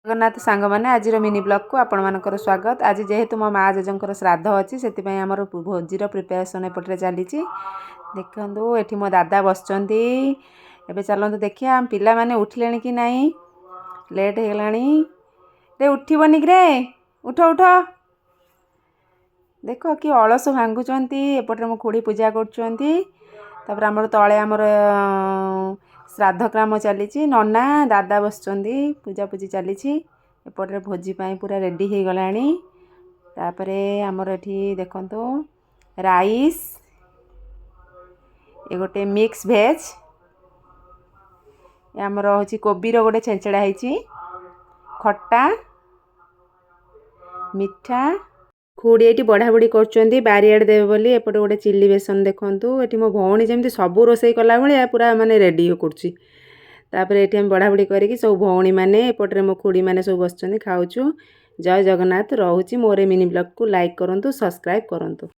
जगन्नाथ सांग मैंने आज मिनी ब्लॉग को आपण मानकर स्वागत। आज जेहेतु मो माँ जेजों श्राद्ध अच्छी से आमर भोजीर प्रिपेरेसन एपटे चली देखु ये मो दादा बसचंती एबे चलतु देखिया पिला माने उठिले कि नहीं लेट हो गलानी रे उठबनी रे उठ उठ देख कि अलस भांगुंट एपटे मो खुड़ी पूजा कर आमर तले आमर श्राद्ध ग्राम चली नना दादा बसचंती पूजा पूजी चली एपटे भोजी पूरा रेडी हो गलानी। तापरे आमर एठी देखंतु राइस ये गोटे मिक्स भेज आमर हूँ कोबीर गोटे छेंचड़ा होती खट्टा मिठा खुड़ी ये बढ़ा बढ़ी कर बारियाड़ देवे बोली एपटे गोटे चिल्ली बेसन देखु ये मो भौणी जमी सब रोसे कला भाया पूरा माने रेडी करछि। तापरे ये बढ़ा बढ़ी करके सब भौणी मैंने एपटे मो खुड़ी मैंने सब बस खाऊँ। जय जगन्नाथ। रोची मोर मिनी ब्लॉग को लाइक करूँ सब्सक्राइब करूँ।